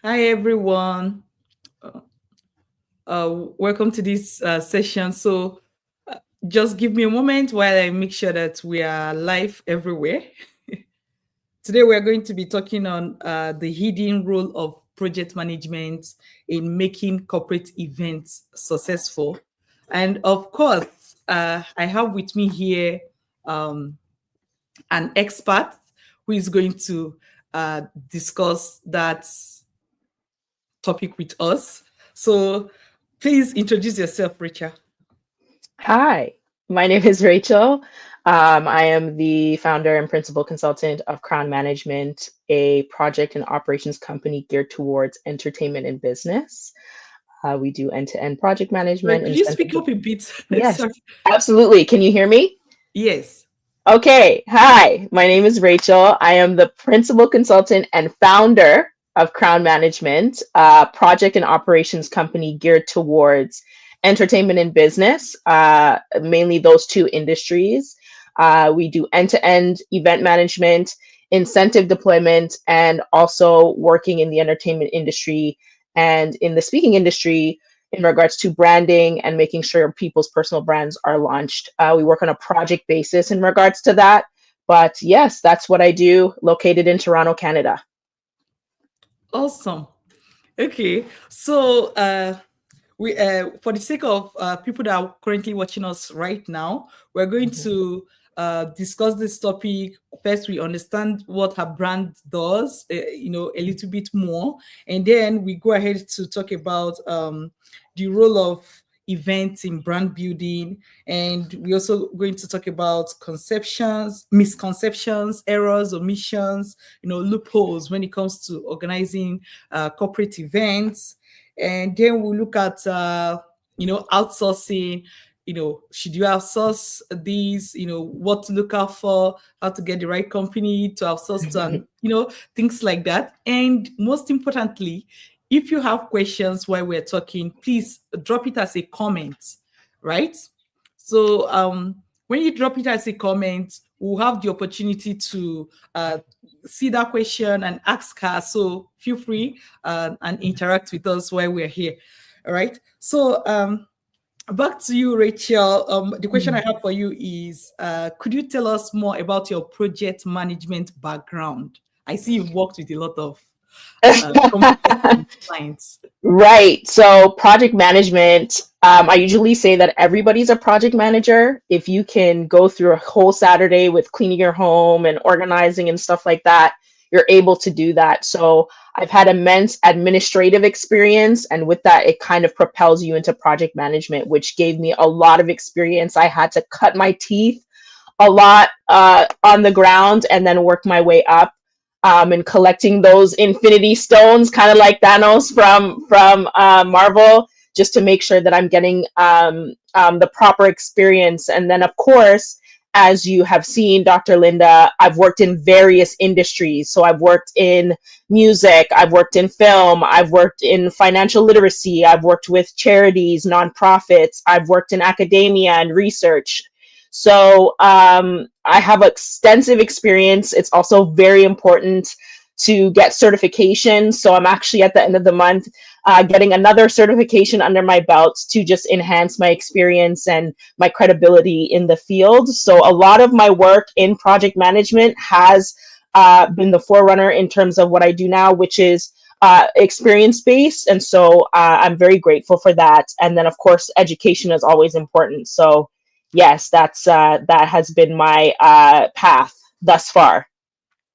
Hi, everyone. Uh, Welcome to this session. Just give me a moment while I make sure that we are live everywhere. Today, we are going to be talking on the hidden role of project management in making corporate events successful. And of course, I have with me here um, an expert who is going to discuss that topic with us. So please introduce yourself, Rachel. Hi, my name is Rachel. I am the founder and principal consultant of Crown Management, a project and operations company geared towards entertainment and business. We do end-to-end project Sorry, management, could you incentive. speak up a bit? Yes, Sorry. absolutely. Can you hear me? Yes. Okay. Hi, my name is Rachel. I am the principal consultant and founder of Crown Management, a project and operations company geared towards entertainment and business, mainly those two industries. We do end to end event management, incentive deployment, and also working in the entertainment industry and in the speaking industry in regards to branding and making sure people's personal brands are launched. We work on a project basis in regards to that. But yes, that's what I do, located in Toronto, Canada. Awesome. Okay. We for the sake of people that are currently watching us right now, we're going Mhm. to discuss this topic. First, we understand what her brand does, a little bit more, and then we go ahead to talk about the role of events in brand building, and we're also going to talk about conceptions, misconceptions, errors, omissions, loopholes when it comes to organizing corporate events. And then we'll look at outsourcing. Should you outsource these? What to look out for, how to get the right company to outsource to, and things like that. And most importantly, if you have questions while we're talking, please drop it as a comment, right? So when you drop it as a comment, we'll have the opportunity to see that question and ask her. So feel free and interact with us while we're here. All right. So back to you, Rachel. The question I have for you is could you tell us more about your project management background? I see you've worked with a lot of companies and clients. Right. So, project management, I usually say that everybody's a project manager. If you can go through a whole Saturday with cleaning your home and organizing and stuff like that, you're able to do that. So, I've had immense administrative experience, and with that, it kind of propels you into project management, which gave me a lot of experience. I had to cut my teeth a lot on the ground and then work my way up, and collecting those infinity stones, kind of like Thanos from Marvel, just to make sure that I'm getting the proper experience. And then, of course, as you have seen, Dr. Linda, I've worked in various industries. So I've worked in music, I've worked in film, I've worked in financial literacy, I've worked with charities, nonprofits, I've worked in academia and research. So I have extensive experience. It's also very important to get certification. So I'm actually at the end of the month getting another certification under my belt to just enhance my experience and my credibility in the field. So a lot of my work in project management has been the forerunner in terms of what I do now, which is experience based. And so I'm very grateful for that. And then, of course, education is always important. So yes, that has been my path thus far.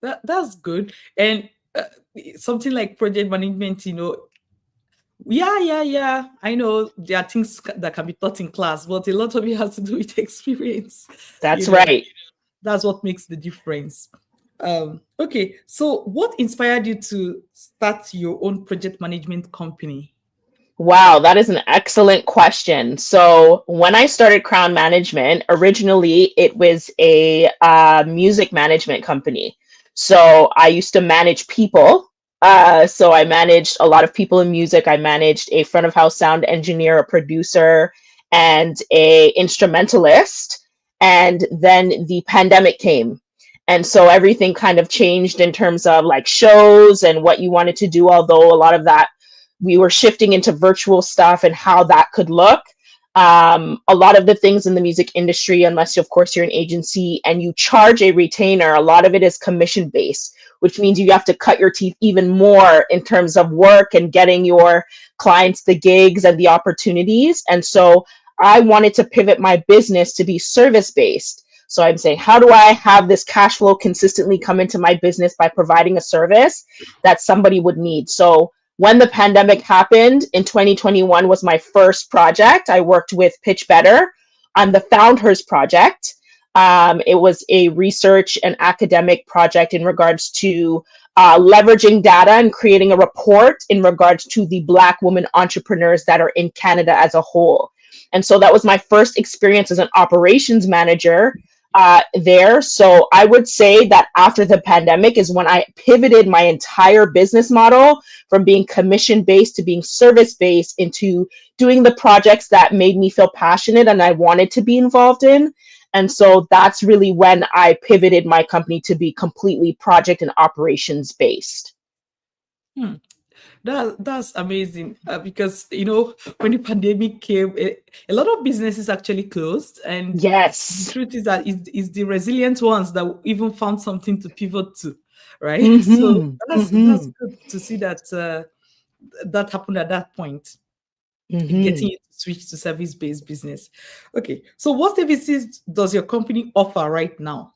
That's good. And something like project management, yeah, yeah, yeah. I know there are things that can be taught in class, but a lot of it has to do with experience. You That's know, right. that's what makes the difference. Okay, so what inspired you to start your own project management company? Wow, that is an excellent question. So, when I started Crown Management, originally it was a music management company. So, I used to manage people. So, I managed a lot of people in music. I managed a front of house sound engineer, a producer, and a instrumentalist. And then the pandemic came. And so everything kind of changed in terms of like shows and what you wanted to do, although a lot of that we were shifting into virtual stuff and how that could look. A lot of the things in the music industry, unless of course you're an agency and you charge a retainer, a lot of it is commission based, which means you have to cut your teeth even more in terms of work and getting your clients the gigs and the opportunities. And so I wanted to pivot my business to be service based. So I'm saying, how do I have this cash flow consistently come into my business by providing a service that somebody would need? So when the pandemic happened in 2021 was my first project. I worked with Pitch Better on the Found Hers project. It was a research and academic project in regards to leveraging data and creating a report in regards to the Black women entrepreneurs that are in Canada as a whole. And so that was my first experience as an operations manager there. So I would say that after the pandemic is when I pivoted my entire business model from being commission based to being service based into doing the projects that made me feel passionate and I wanted to be involved in. And so that's really when I pivoted my company to be completely project and operations based. Hmm. That's amazing because when the pandemic came, a lot of businesses actually closed, and the Yes. truth is that it's the resilient ones that even found something to pivot to, right? So Mm-hmm. that's Mm-hmm. good to see that that happened at that point, Mm-hmm. getting you to switch to service-based business. Okay, so what services does your company offer right now?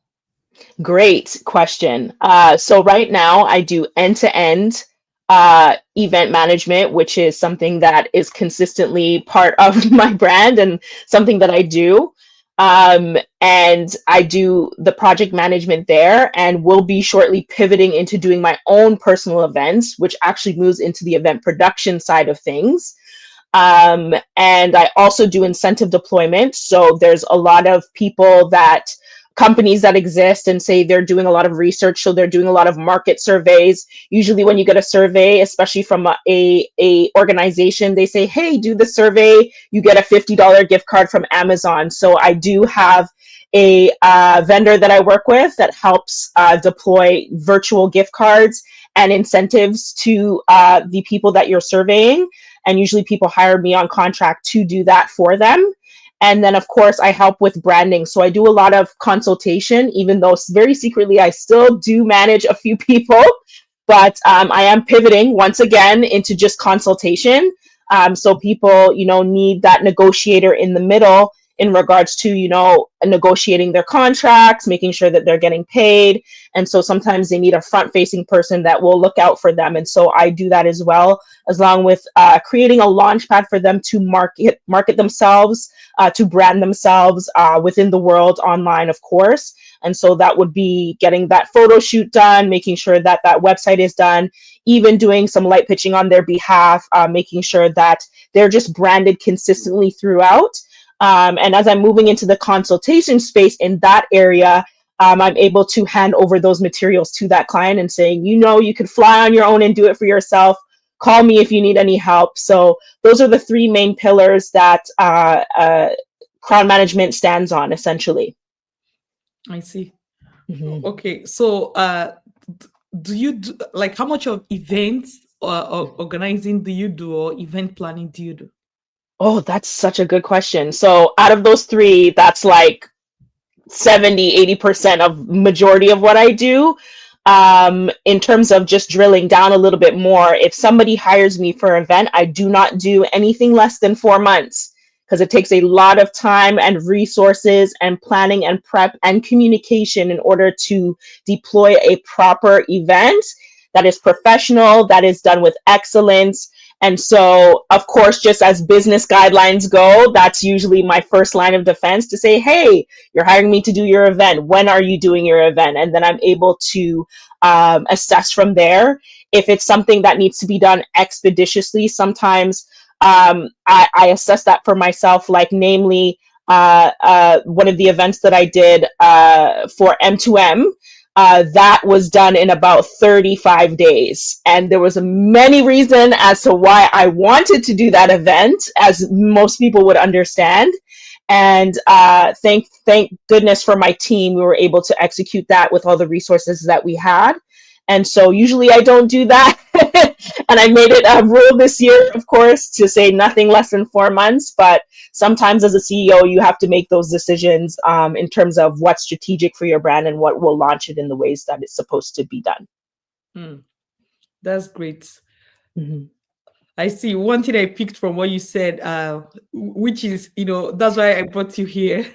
Great question. So right now I do end-to-end event management, which is something that is consistently part of my brand and something that I do. And I do the project management there, and will be shortly pivoting into doing my own personal events, which actually moves into the event production side of things. And I also do incentive deployment. So there's a lot of people that companies that exist and say they're doing a lot of research. So they're doing a lot of market surveys. Usually when you get a survey, especially from a organization, they say, hey, do the survey. You get a $50 gift card from Amazon. So I do have a vendor that I work with that helps deploy virtual gift cards and incentives to the people that you're surveying. And usually people hire me on contract to do that for them. And then, of course, I help with branding. So I do a lot of consultation, even though very secretly I still do manage a few people. But I am pivoting once again into just consultation. So people, need that negotiator in the middle in regards to, negotiating their contracts, making sure that they're getting paid. And so sometimes they need a front facing person that will look out for them. And so I do that as well, as long with creating a launch pad for them to market themselves, to brand themselves within the world online, of course. And so that would be getting that photo shoot done, making sure that that website is done, even doing some light pitching on their behalf, making sure that they're just branded consistently throughout. And as I'm moving into the consultation space in that area, I'm able to hand over those materials to that client and saying, you can fly on your own and do it for yourself. Call me if you need any help. So those are the three main pillars that crowd management stands on, essentially. I see. Mhm. Okay, so do you do, like, how much of events or organizing do you do, or event planning do you do? Oh, that's such a good question. So out of those three, that's like 70-80% of majority of what I do. In terms of just drilling down a little bit more, if somebody hires me for an event, I do not do anything less than 4 months, because it takes a lot of time and resources and planning and prep and communication in order to deploy a proper event that is professional, that is done with excellence. And so, of course, just as business guidelines go, that's usually my first line of defense, to say, hey, you're hiring me to do your event. When are you doing your event? And then I'm able to assess from there. If it's something that needs to be done expeditiously, sometimes I assess that for myself, like namely one of the events that I did for M2M. That was done in about 35 days. And there was many reasons as to why I wanted to do that event, as most people would understand. And thank goodness for my team, we were able to execute that with all the resources that we had. And so usually I don't do that. And I made it a rule this year, of course, to say nothing less than 4 months. But sometimes as a CEO, you have to make those decisions in terms of what's strategic for your brand and what will launch it in the ways that it's supposed to be done. Mm, that's great. Mhm. I see. One thing I picked from what you said, which is, that's why I brought you here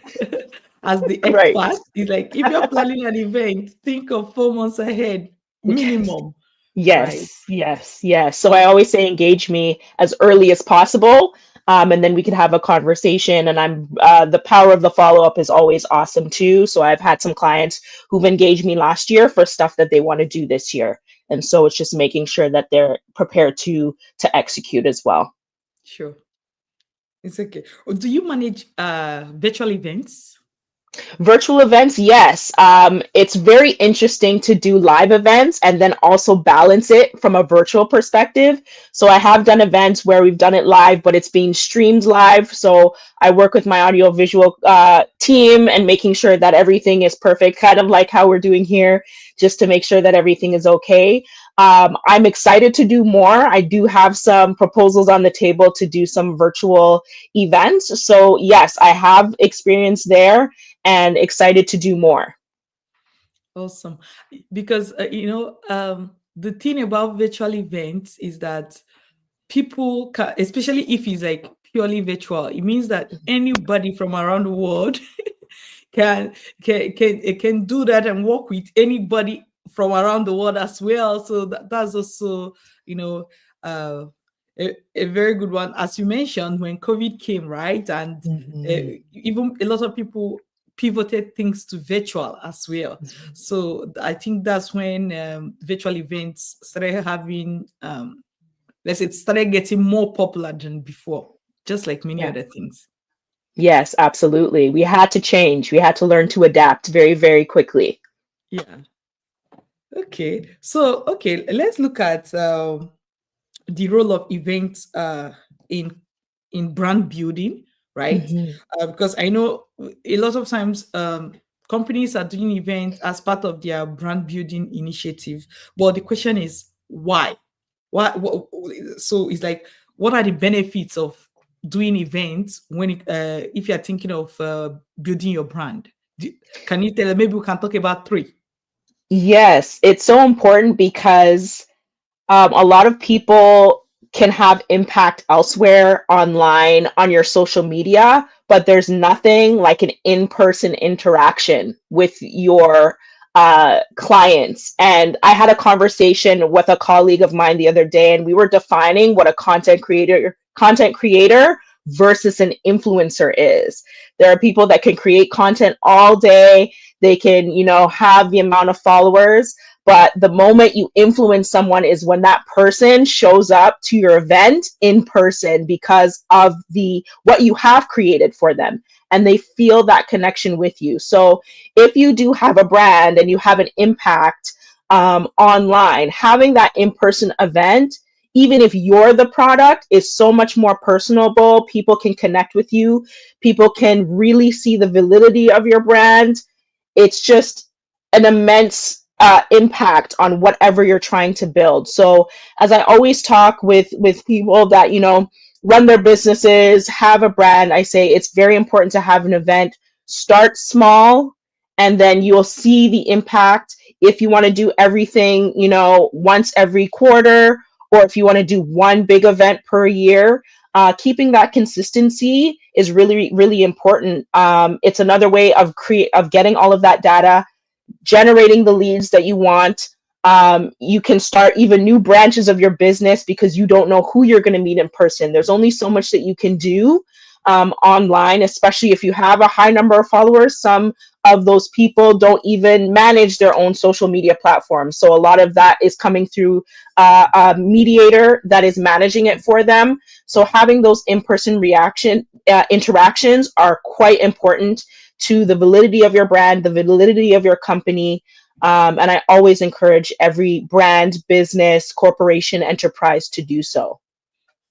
as the Right. expert. Is like, if you're planning an event, think of 4 months ahead, Yes. minimum, right? Yes, yes, yes. So I always say engage me as early as possible, and then we can have a conversation. And the power of the follow up is always awesome too. So I've had some clients who've engaged me last year for stuff that they want to do this year, and so it's just making sure that they're prepared to execute as well. Sure. It's okay. Do you manage virtual events? Virtual events, yes. It's very interesting to do live events and then also balance it from a virtual perspective. So I have done events where we've done it live, but it's being streamed live. So I work with my audio visual team and making sure that everything is perfect, kind of like how we're doing here, just to make sure that everything is okay. I'm excited to do more. I do have some proposals on the table to do some virtual events. So yes, I have experience there and excited to do more. Awesome. Because, the thing about virtual events is that people can, especially if it's like purely virtual, it means that anybody from around the world can can do that and work with anybody from around the world as well. So that's also, you know uh a very good one, as you mentioned, when COVID came, right? And Mhm. even a lot of people pivoted things to virtual as well. So I think that's when virtual events started having, let's say, it started getting more popular than before, just like many Yeah. other things. Yes, absolutely. We had to change. We had to learn to adapt very, very quickly. Yeah. Okay. So, okay, let's look at the role of events in brand building, right? Mhm. Because I know a lot of times companies are doing events as part of their brand building initiative, but the question is why? What so it's like, what are the benefits of doing events when if you're thinking of building your brand? Do, can you tell? Maybe we can talk about three. Yes, it's so important because a lot of people can have impact elsewhere online on your social media, but there's nothing like an in-person interaction with your clients. And I had a conversation with a colleague of mine the other day, and we were defining what a content creator versus an influencer is. There are people that can create content all day. They can, have the amount of followers, but the moment you influence someone is when that person shows up to your event in person because of the what you have created for them, and they feel that connection with you. So if you do have a brand and you have an impact online, having that in-person event, even if you're the product, is so much more personable. People can connect with you. People can really see the validity of your brand. It's just an immense impact on whatever you're trying to build. So as I always talk with people that run their businesses, have a brand, I say it's very important to have an event. Start small, and then you'll see the impact. If you want to do everything once every quarter, or if you want to do one big event per year, keeping that consistency is really, really important. It's another way of getting all of that data, generating the leads that you want. You can start even new branches of your business because you don't know who you're going to meet in person. There's only so much that you can do online, especially if you have a high number of followers. Some of those people don't even manage their own social media platforms. So a lot of that is coming through a mediator that is managing it for them. So having those in-person interactions are quite important to the validity of your brand, the validity of your company. And I always encourage every brand, business, corporation, enterprise to do so.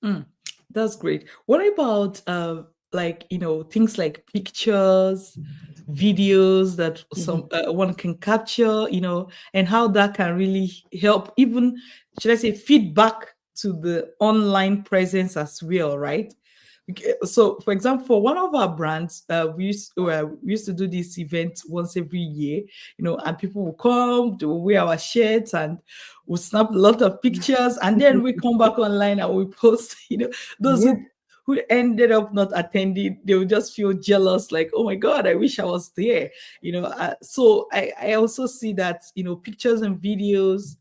Mm, that's great. What about like things like pictures, videos that Mhm. one can capture, and how that can really help, even should I say feedback to the online presence as well, right? So for example, for one of our brands, we used to do this event once every year, and people will come, they will wear our shirts, and we'll snap a lot of pictures, and then we come back online and we post. Those Yeah, who ended up not attending, they will just feel jealous, like, oh my god, I wish I was there. So I also see that pictures and videos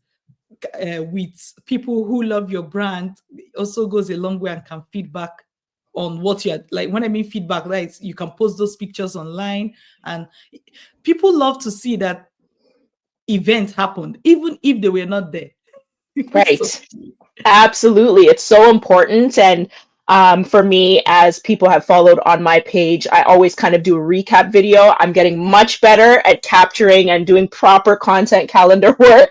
with people who love your brand also goes a long way and can feedback on what you're like. When I mean feedback, right, you can post those pictures online, and people love to see that event happened even if they were not there. So right. Absolutely. It's so important. And for me, as people have followed on my page, I always kind of do a recap video. I'm getting much better at capturing and doing proper content calendar work.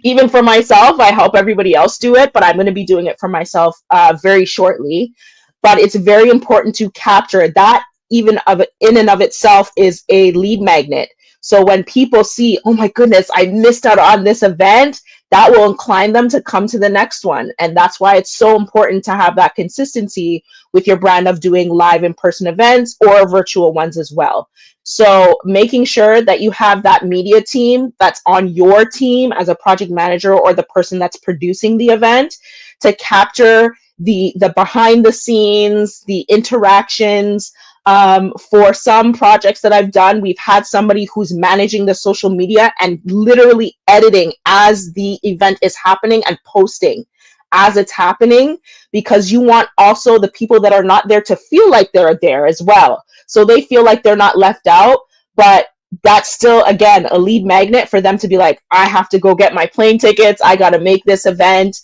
Even for myself, I help everybody else do it, but I'm going to be doing it for myself very shortly. But it's very important to capture that. Even of it in and of itself is a lead magnet. So when people see, oh my goodness, I missed out on this event, that will incline them to come to the next one. And that's why it's so important to have that consistency with your brand of doing live in-person events or virtual ones as well. So making sure that you have that media team that's on your team as a project manager or the person that's producing the event to capture the behind the scenes, the interactions. For some projects that I've done, we've had somebody who's managing the social media and literally editing as the event is happening and posting as it's happening, because you want also the people that are not there to feel like they're there as well. So they feel like they're not left out, but that's still, again, a lead magnet for them to be like, I have to go get my plane tickets. I got to make this event.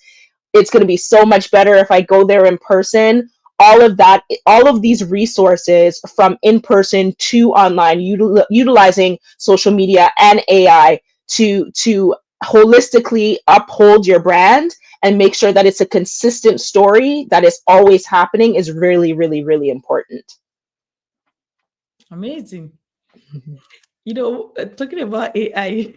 It's going to be so much better if I go there in person. All of that, all of these resources from in person to online, utilizing social media and AI to holistically uphold your brand and make sure that it's a consistent story that is always happening is really, really, really important. amazing. Talking about AI,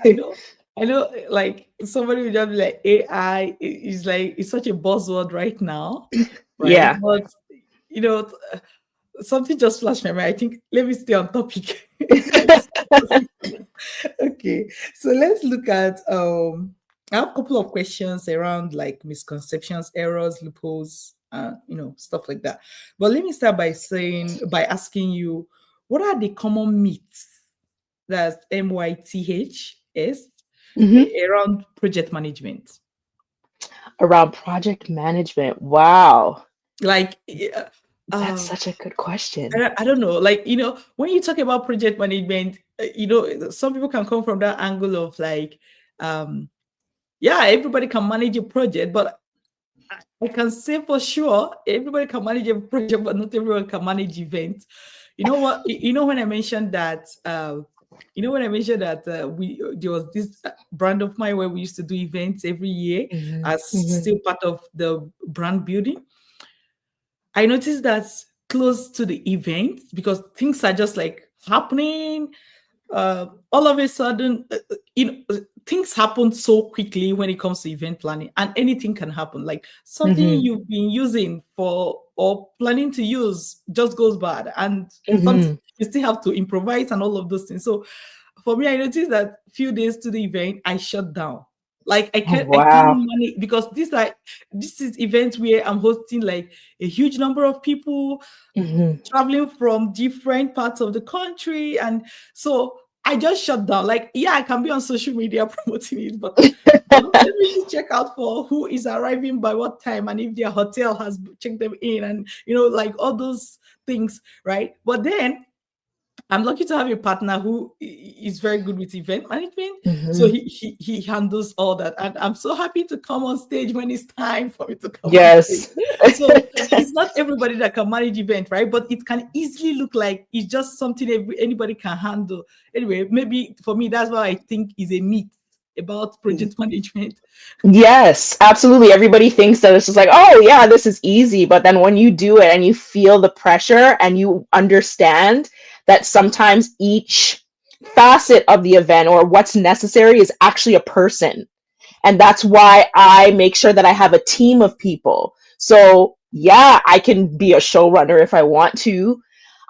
I know, like somebody would just be like, AI is like, it's such a buzzword right now, right? Yeah. But you know, something just flashed my mind. I think let me stay on topic. Okay, so let's look at I have a couple of questions around like misconceptions, errors, loopholes, stuff like that. But let me start by asking you, what are the common myths, that's MYTHS, Mhm. around project management? Around project management. Wow. Like, That's uh, such a good I question. don't, I don't know. Like, when you talk about project management, some people can come from that angle of like, um, yeah, everybody can manage a project, but I can say for sure, everybody can manage a project, but not everyone can manage events. You know what? When I mentioned that, we there was this brand of mine where we used to do events every year Mhm. as Mhm. still part of the brand building. I noticed that close to the event, because things are just like happening, all of a sudden, things happen so quickly when it comes to event planning, and anything can happen. Like something Mhm. you've been using for or planning to use just goes bad, and something Mhm. you still have to improvise and all of those things. So for me, I noticed that few days to the event, I shut down. Like Oh, I can't wow. manage, because this is event where I'm hosting like a huge number of people Mhm. traveling from different parts of the country. And so I just shut down. Like, yeah, I can be on social media promoting it, but let me just check out for who is arriving by what time, and if their hotel has checked them in, and like all those things, right? But then I'm lucky to have a partner who is very good with event management. So Mhm. he handles all that. And I'm so happy to come on stage when it's time for me to come on stage. Yes. So it's not everybody that can manage event, right? But it can easily look like it's just something anybody can handle. Anyway, maybe for me, that's what I think is a myth about project management. Yes, absolutely. Everybody thinks that it's just like, oh, yeah, this is easy. But then when you do it and you feel the pressure and you understand that sometimes each facet of the event or what's necessary is actually a person. And that's why I make sure that I have a team of people. So, yeah, I can be a showrunner if I want to.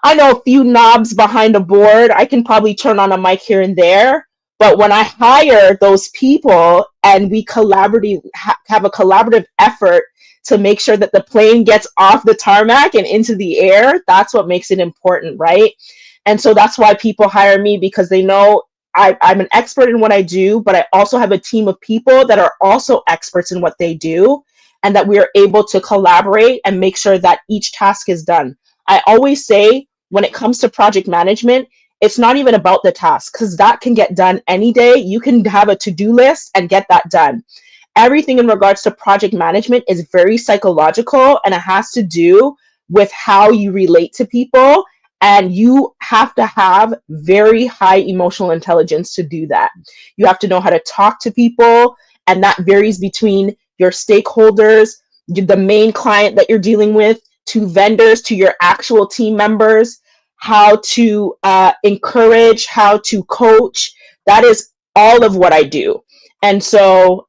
I know a few knobs behind a board. I can probably turn on a mic here and there. But when I hire those people and we have a collaborative effort to make sure that the plane gets off the tarmac and into the air, that's what makes it important, right? And so that's why people hire me, because they know I'm an expert in what I do, but I also have a team of people that are also experts in what they do, and that we are able to collaborate and make sure that each task is done. I always say when it comes to project management, it's not even about the task, because that can get done any day. You can have a to-do list and get that done. Everything in regards to project management is very psychological, and it has to do with how you relate to people, and you have to have very high emotional intelligence to do that. You have to know how to talk to people, and that varies between your stakeholders, the main client that you're dealing with, to vendors, to your actual team members, how to encourage, how to coach. That is all of what I do. And so,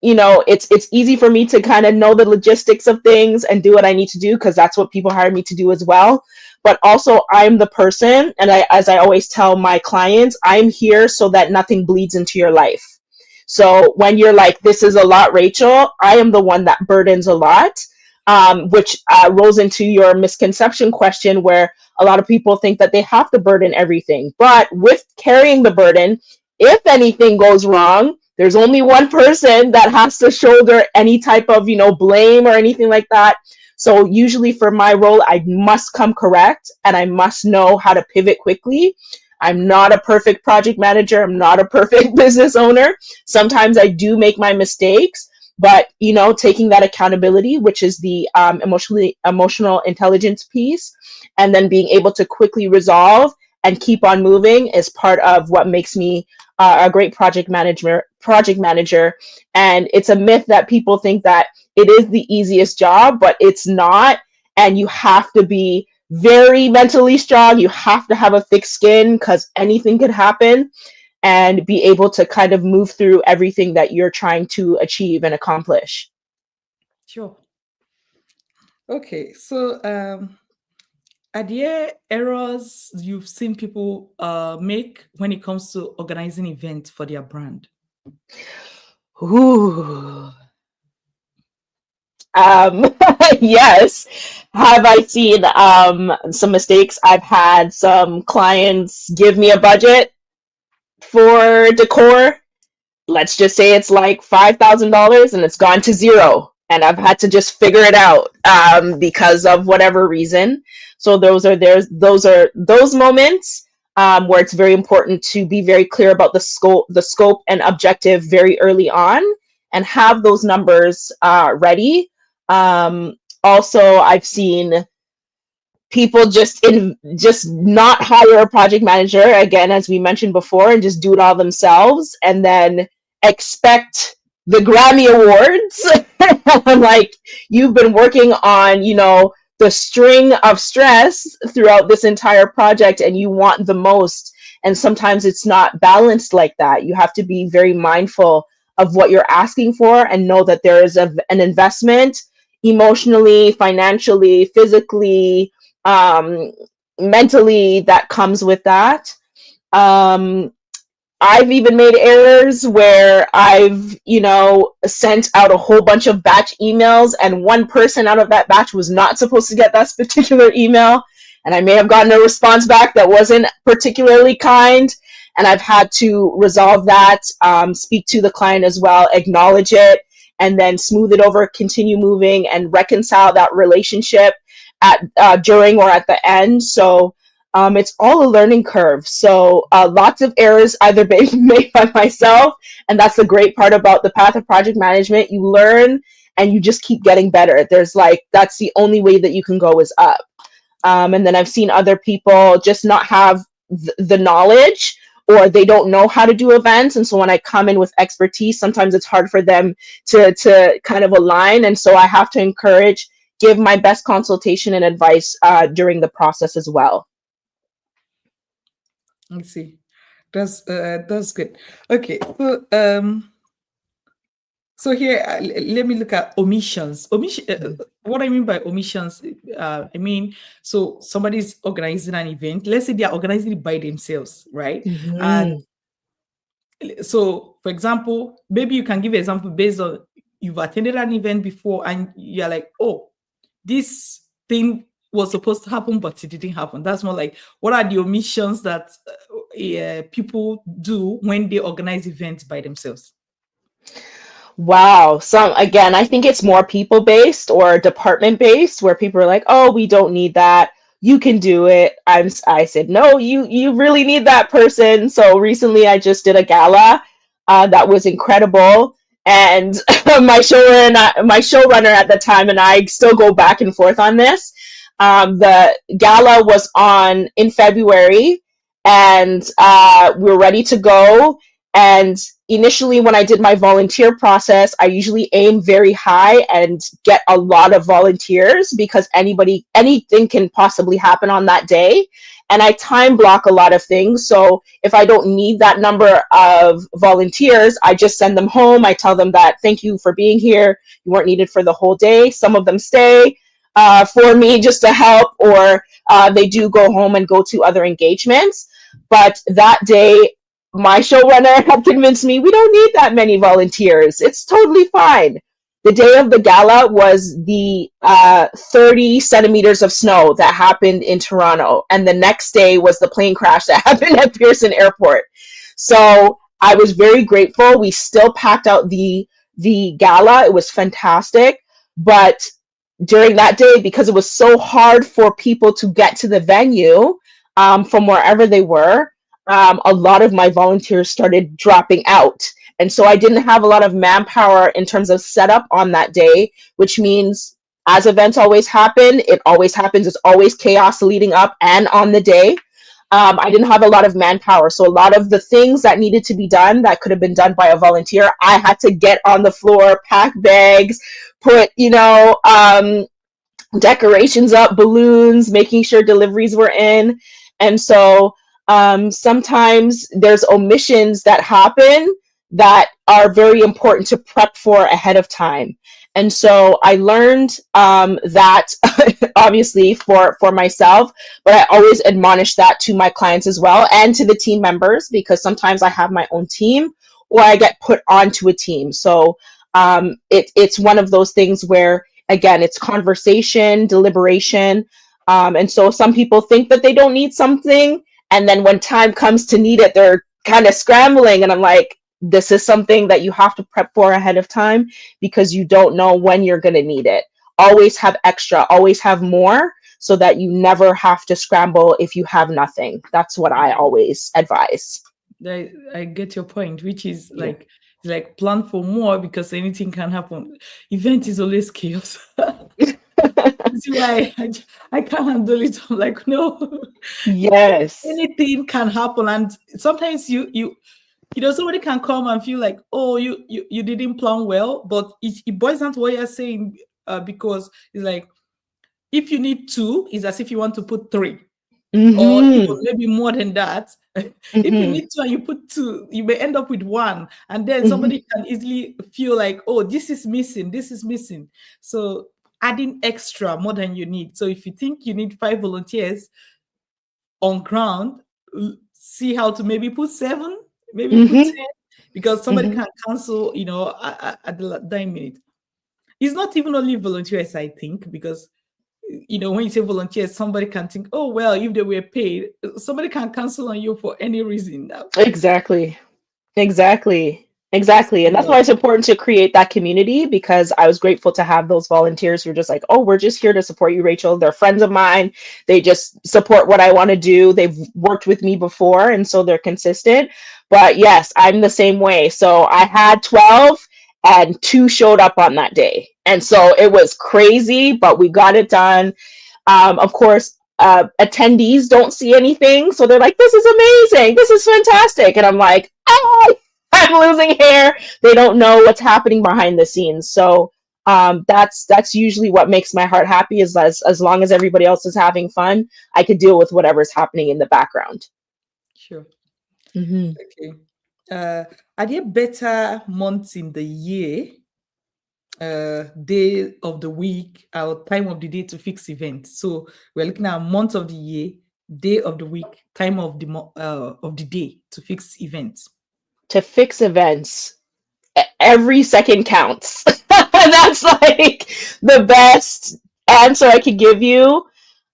it's easy for me to kind of know the logistics of things and do what I need to do, because that's what people hire me to do as well. But also, I'm the person, and as I always tell my clients, I'm here so that nothing bleeds into your life. So when you're like, this is a lot, Rachel, I am the one that burdens a lot, which rolls into your misconception question, where a lot of people think that they have to burden everything. But with carrying the burden, if anything goes wrong, there's only one person that has to shoulder any type of, blame or anything like that. So usually for my role, I must come correct, and I must know how to pivot quickly. I'm not a perfect project manager. I'm not a perfect business owner. Sometimes I do make my mistakes, but taking that accountability, which is the emotional intelligence piece, and then being able to quickly resolve and keep on moving is part of what makes me a great project manager. And it's a myth that people think that it is the easiest job, but it's not. And you have to be very mentally strong. You have to have a thick skin, because anything could happen, and be able to kind of move through everything that you're trying to achieve and accomplish. Sure. Okay. So, are there errors you've seen people make when it comes to organizing events for their brand? Ooh. Yes. Have I seen some mistakes? I've had some clients give me a budget for decor. Let's just say it's like $5,000, and it's gone to zero, and I've had to just figure it out because of whatever reason. So those moments where it's very important to be very clear about the scope and objective very early on, and have those numbers ready. Also, I've seen people just not hire a project manager, again, as we mentioned before, and just do it all themselves, and then expect the Grammy Awards. I'm like, you've been working on the string of stress throughout this entire project, and you want the most, and sometimes it's not balanced like that. You have to be very mindful of what you're asking for, and know that there is an investment emotionally, financially, physically, mentally, that comes with that. I've even made errors where I've, sent out a whole bunch of batch emails, and one person out of that batch was not supposed to get that particular email. And I may have gotten a response back that wasn't particularly kind. And I've had to resolve that, speak to the client as well, acknowledge it, and then smooth it over, continue moving, and reconcile that relationship during or at the end. So it's all a learning curve. So lots of errors either being made by myself, and that's the great part about the path of project management. You learn, and you just keep getting better. That's the only way that you can go, is up. And then I've seen other people just not have the knowledge, or they don't know how to do events. And so when I come in with expertise, sometimes it's hard for them to kind of align. And so I have to encourage, give my best consultation and advice during the process as well. I see. That's good. Okay. So here, let me look at omissions. What I mean by omissions, I mean, so somebody's organizing an event. Let's say they are organizing it by themselves, right? And Mm-hmm. so, for example, maybe you can give an example based on you've attended an event before, and you're like, oh, this thing was supposed to happen, but it didn't happen. That's more like, what are the omissions that people do when they organize events by themselves? Wow. So again, I think it's more people based or department based where people are like, "Oh, we don't need that. You can do it." I said, "No, you really need that person." So recently I just did a gala that was incredible, and my showrunner at the time and I still go back and forth on this. The gala was on in February, and we're ready to go. And initially, when I did my volunteer process, I usually aim very high and get a lot of volunteers because anything can possibly happen on that day. And I time block a lot of things. So if I don't need that number of volunteers, I just send them home. I tell them that thank you for being here. You weren't needed for the whole day. Some of them stay for me just to help, or they do go home and go to other engagements. But that day, my showrunner had convinced me we don't need that many volunteers. It's totally fine. The day of the gala was the 30 centimeters of snow that happened in Toronto. And the next day was the plane crash that happened at Pearson Airport. So I was very grateful. We still packed out the gala. It was fantastic. But during that day, because it was so hard for people to get to the venue from wherever they were, a lot of my volunteers started dropping out. And so I didn't have a lot of manpower in terms of setup on that day, which means as events always happen, it always happens. It's always chaos leading up and on the day. I didn't have a lot of manpower. So a lot of the things that needed to be done that could have been done by a volunteer, I had to get on the floor, pack bags, put, decorations up, balloons, making sure deliveries were in. And so sometimes there's omissions that happen that are very important to prep for ahead of time. And so I learned that obviously for myself, but I always admonish that to my clients as well and to the team members, because sometimes I have my own team or I get put onto a team. So it's one of those things where, again, it's conversation, deliberation. And so some people think that they don't need something. And then when time comes to need it, they're kind of scrambling. And I'm like, this is something that you have to prep for ahead of time because you don't know when you're going to need it. Always have extra, always have more so that you never have to scramble if you have nothing. That's what I always advise. I get your point, which is Yeah. like, it's like plan for more because anything can happen. Event is always chaos. See why I can't handle it. I'm like, no, Yes. anything can happen, and sometimes somebody can come and feel like, oh, you didn't plan well, but it boils down to what you're saying, because it's like if you need two, it's as if you want to put three, or even Mm-hmm. maybe more than that. If you Mm-hmm. need two and you put two, you may end up with one, and then Mm-hmm. somebody can easily feel like, oh, this is missing, this is missing. So adding extra more than you need. So if you think you need 5 volunteers on ground, see how to maybe put 7, maybe put Mm-hmm. 10, because somebody Mm-hmm. can cancel, at the dying minute. It's not even only volunteers, I think, because when you say volunteers, somebody can think, oh, well, if they were paid, somebody can cancel on you for any reason now. Exactly. Exactly. Exactly. And that's So, why it's important to create that community, because I was grateful to have those volunteers who are just like, oh, we're just here to support you, Rachel. They're friends of mine. They just support what I want to do. They've worked with me before, and so they're consistent. But yes, I'm the same way. So I had 12 and 2 showed up on that day. And so it was crazy, but we got it done. Of course, attendees don't see anything, so they're like, "This is amazing, this is fantastic," and I'm like, "Oh, I'm losing hair." They don't know what's happening behind the scenes. So that's usually what makes my heart happy. Is as long as everybody else is having fun, I could deal with whatever's happening in the background. Sure. Hmm. Okay. Uh, are there better months in the year, day of the week, or time of the day to fix events? So we're looking at month of the year, day of the week, time of of the day to fix events. To fix events, every second counts. That's like the best answer I could give you.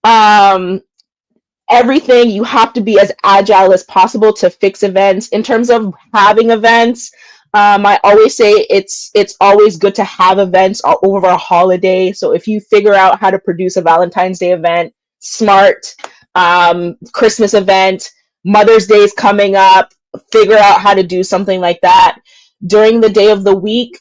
Um, Everything, you have to be as agile as possible to fix events. In terms of having events, I always say it's always good to have events over a holiday. So if you figure out how to produce a Valentine's Day event, smart. Christmas event, Mother's Day is coming up, figure out how to do something like that during the day of the week.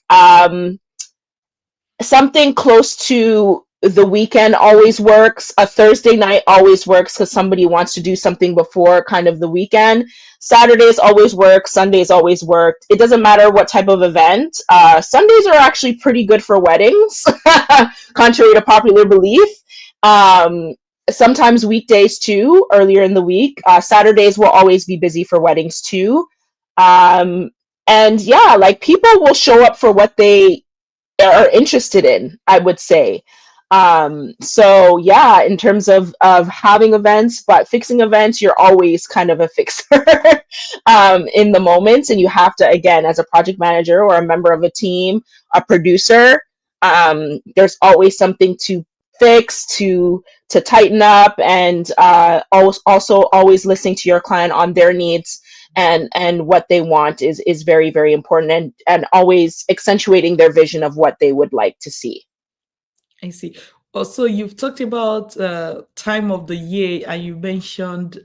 Something close to the weekend always works. A Thursday night always works because somebody wants to do something before kind of the weekend. Saturdays always work. Sundays always work. It doesn't matter what type of event. Sundays are actually pretty good for weddings, contrary to popular belief. Um, Sometimes weekdays too, earlier in the week. Saturdays will always be busy for weddings too. Um, and yeah, like people will show up for what they are interested in, I would say. So yeah, in terms of having events, but fixing events, you're always kind of a fixer in the moments, and you have to, again, as a project manager or a member of a team, a producer, there's always something to fix, to tighten up, and also always listening to your client on their needs and what they want is very, very important, and always accentuating their vision of what they would like to see. I see. Also, you've talked about time of the year, and you mentioned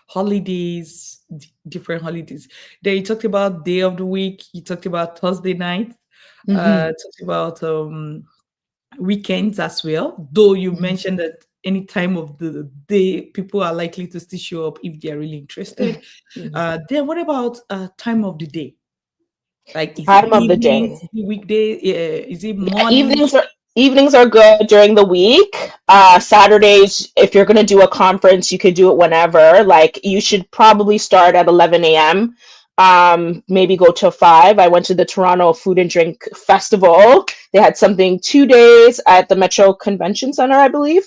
holidays, different holidays. Then you talked about day of the week. You talked about Thursday night. Hmm. Talked about weekends as well. Though you Hmm. mentioned that any time of the day, people are likely to still show up if they are really interested. Then what about time of the day? Like, is it Time of the evenings? day. Is it weekday? Is it Yeah, morning? evenings are good during the week. Saturdays, if you're gonna do a conference, you could do it whenever. Like you should probably start at 11 a.m. Maybe go till 5. I went to the Toronto Food and Drink Festival. They had something 2 days at the Metro Convention Center, I believe,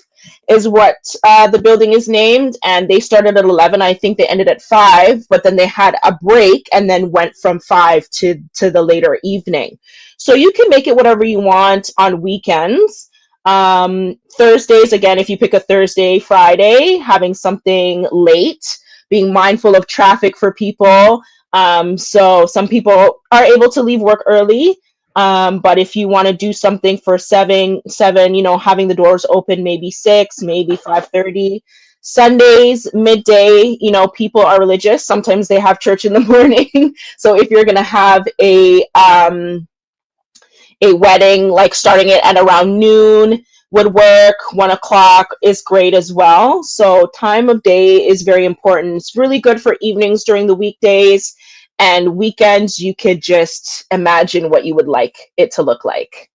is what the building is named. And they started at 11. I think they ended at 5, but then they had a break and then went from 5 to the later evening. So you can make it whatever you want on weekends. Thursdays, again, if you pick a Thursday, Friday, having something late, being mindful of traffic for people. So some people are able to leave work early. But if you want to do something for seven, having the doors open maybe 6, maybe 5:30. Sundays, midday, people are religious. Sometimes they have church in the morning. So if you're gonna have a wedding, like starting it at around noon would work. 1 o'clock is great as well. So time of day is very important. It's really good for evenings during the weekdays, and weekends you could just imagine what you would like it to look like.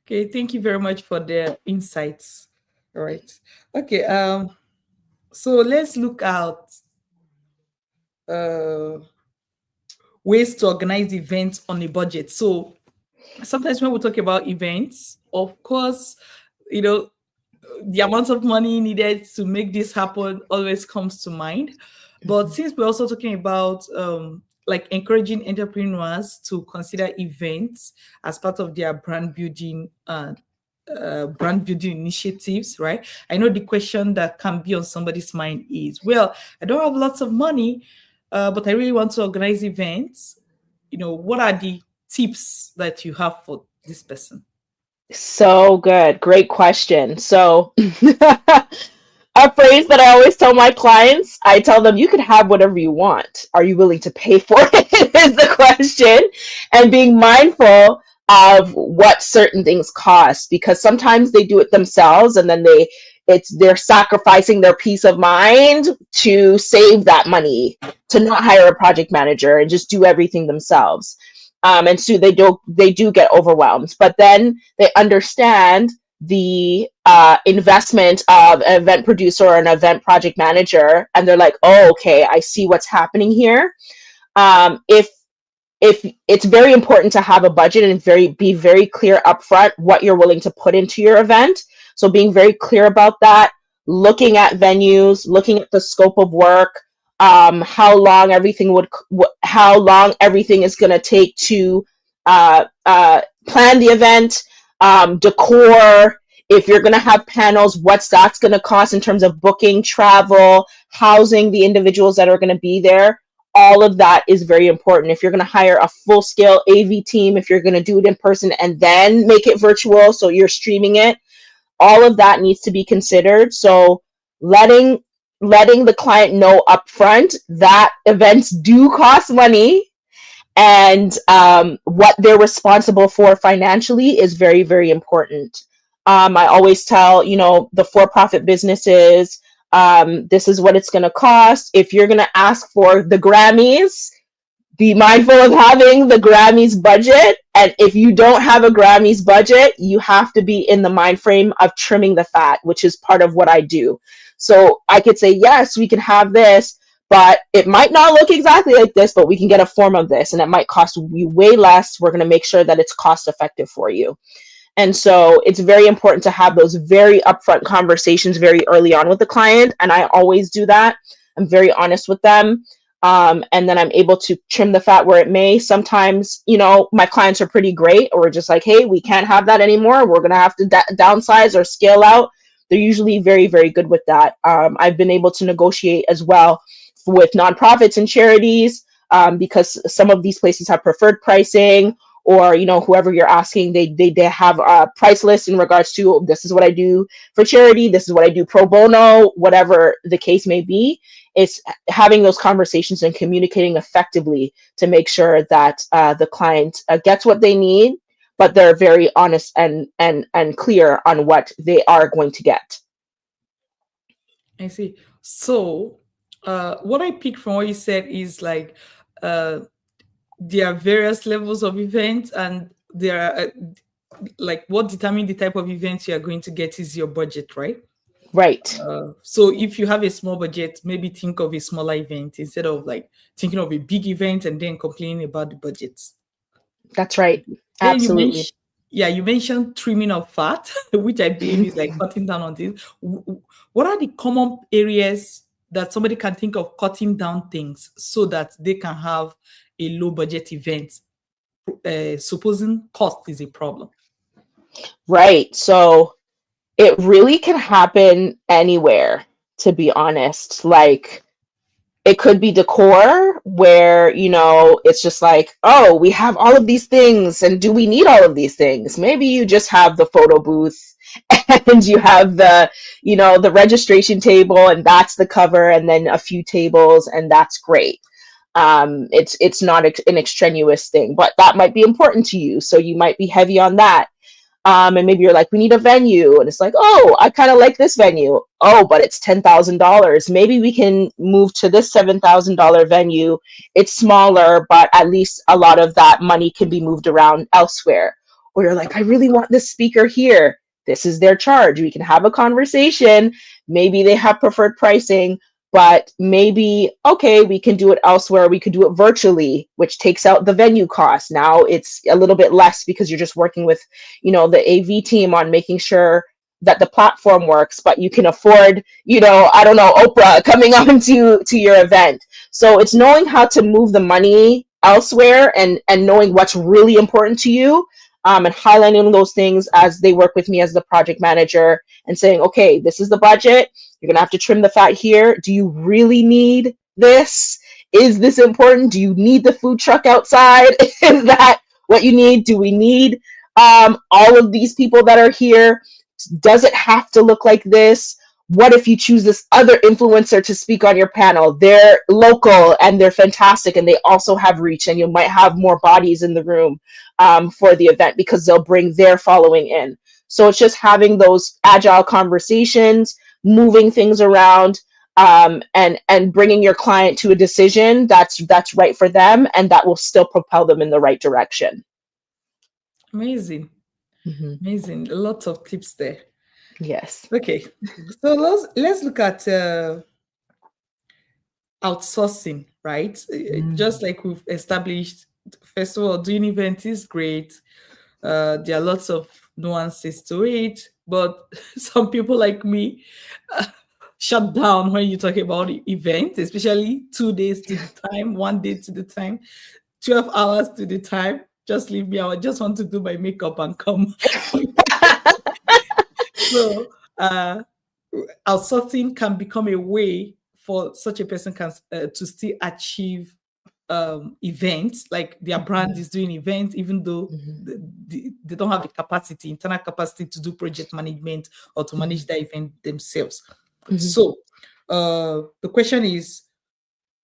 Okay, thank you very much for the insights. All right. Okay. So let's look at uh ways to organize events on a budget. So sometimes when we talk about events, of course, you know, the amount of money needed to make this happen always comes to mind. But Mhm. since we're also talking about like encouraging entrepreneurs to consider events as part of their brand building initiatives, right? I know the question that can be on somebody's mind is, well, I don't have lots of money, but I really want to organize events. What are the tips that you have for this person? So good. Great question. So, a phrase that I always tell my clients, I tell them, you can have whatever you want. Are you willing to pay for it? Is the question. And being mindful of what certain things cost, because sometimes they do it themselves and then they're sacrificing their peace of mind to save that money, to not hire a project manager and just do everything themselves. And so they do get overwhelmed, but then they understand the investment of an event producer or an event project manager, and they're like, oh, okay, I see what's happening here. If it's very important to have a budget and be very clear upfront what you're willing to put into your event. So being very clear about that, looking at venues, looking at the scope of work, how long everything is going to take to plan the event, decor. If you're going to have panels, what's that's going to cost in terms of booking, travel, housing the individuals that are going to be there. All of that is very important. If you're going to hire a full-scale AV team, if you're going to do it in person and then make it virtual, so you're streaming it, all of that needs to be considered. So letting the client know upfront that events do cost money, and what they're responsible for financially is very, very important. I always tell, the for-profit businesses, this is what it's going to cost. If you're going to ask for the Grammys, be mindful of having the Grammys budget. And if you don't have a Grammys budget, you have to be in the mind frame of trimming the fat, which is part of what I do. So I could say, yes, we can have this, but it might not look exactly like this, but we can get a form of this, and it might cost you way less. We're going to make sure that it's cost effective for you. And so it's very important to have those very upfront conversations very early on with the client. And I always do that. I'm very honest with them. And then I'm able to trim the fat where it may. Sometimes, my clients are pretty great, or we're just like, hey, we can't have that anymore. We're going to have to downsize or scale out. They're usually very, very good with that. I've been able to negotiate as well with nonprofits and charities, because some of these places have preferred pricing, or whoever you're asking, they have a price list in regards to, this is what I do for charity, this is what I do pro bono, whatever the case may be. It's having those conversations and communicating effectively to make sure that the client gets what they need, but they're very honest and clear on what they are going to get. I see. So, what I picked from what you said is like, there are various levels of events, and there are like, what determines the type of events you are going to get is your budget, right? Right. So if you have a small budget, maybe think of a smaller event instead of like thinking of a big event and then complaining about the budgets. That's right. Then Absolutely. you mentioned trimming of fat, which I believe is like cutting down on things. What are the common areas that somebody can think of cutting down things so that they can have a low budget event, supposing cost is a problem? Right. So it really can happen anywhere, to be honest. Like, it could be decor where, it's just like, oh, we have all of these things, and do we need all of these things? Maybe you just have the photo booth and you have the registration table, and that's the cover, and then a few tables, and that's great. It's not an extraneous thing, but that might be important to you, so you might be heavy on that. And maybe you're like, we need a venue, and it's like, oh, I kind of like this venue. Oh, but it's $10,000. Maybe we can move to this $7,000 venue. It's smaller, but at least a lot of that money can be moved around elsewhere. Or you're like, I really want this speaker here. This is their charge. We can have a conversation. Maybe they have preferred pricing, but maybe, okay, we can do it elsewhere. We could do it virtually, which takes out the venue cost. Now it's a little bit less because you're just working with, the AV team on making sure that the platform works, but you can afford, I don't know, Oprah coming on to your event. So it's knowing how to move the money elsewhere, and knowing what's really important to you, and highlighting those things as they work with me as the project manager, and saying, okay, this is the budget. You're going to have to trim the fat here. Do you really need this? Is this important? Do you need the food truck outside? Is that what you need? Do we need all of these people that are here? Does it have to look like this? What if you choose this other influencer to speak on your panel? They're local and they're fantastic, and they also have reach, and you might have more bodies in the room for the event because they'll bring their following in. So it's just having those agile conversations, moving things around, and bringing your client to a decision that's right for them and that will still propel them in the right direction. Amazing. Hmm. Amazing. Lots of tips there. Yes. Okay. So let's look at outsourcing, right? Just Mm. like we've established, first of all, doing events is great. There are lots of nuances to it, but some people like me uh, shut down when you talk about events, especially 2 days to the time, 1 day to the time, 12 hours to the time. Just leave me. I just want to do my makeup and come. So, outsourcing can become a way for such a person can to still achieve events, like their brand is doing events even though Mhm, they don't have the capacity, internal capacity to do project management or to manage mhm, the event themselves. mhm. So the question is,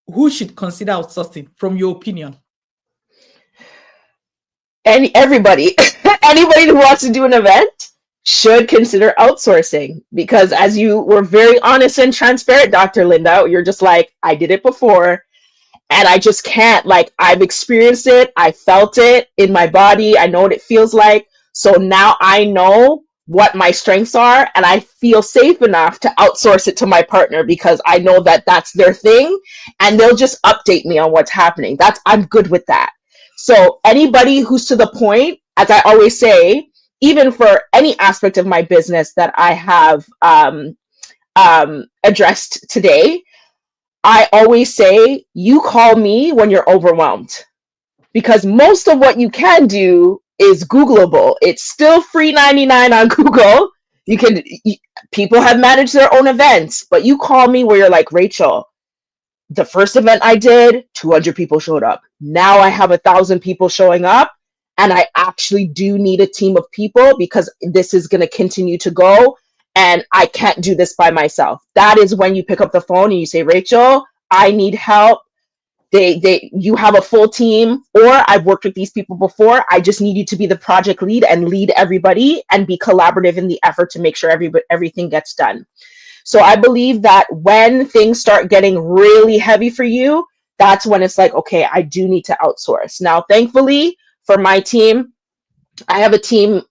who should consider outsourcing from your opinion? And everybody, anybody who wants to do an event should consider outsourcing because, as you were very honest and transparent, Dr. Linda, you're just like, I did it before and I just can't. Like, I've experienced it, I felt it in my body, I know what it feels like. So now I know what my strengths are and I feel safe enough to outsource it to my partner because I know that that's their thing and they'll just update me on what's happening. That's I'm good with that. So anybody who's to the point, as I always say, even for any aspect of my business that I have addressed today, I always say, you call me when you're overwhelmed because most of what you can do is Googleable. It's still free 99 on Google. You can, people have managed their own events, but you call me where you're like, Rachel, the first event I did, 200 people showed up. Now I have 1,000 people showing up, and I actually do need a team of people because this is going to continue to go, and I can't do this by myself. That is when you pick up the phone and you say, Rachel, I need help. You have a full team, or I've worked with these people before. I just need you to be the project lead and lead everybody and be collaborative in the effort to make sure everything gets done. So I believe that when things start getting really heavy for you, that's when it's like, okay, I do need to outsource. Now, thankfully, for my team, I have a team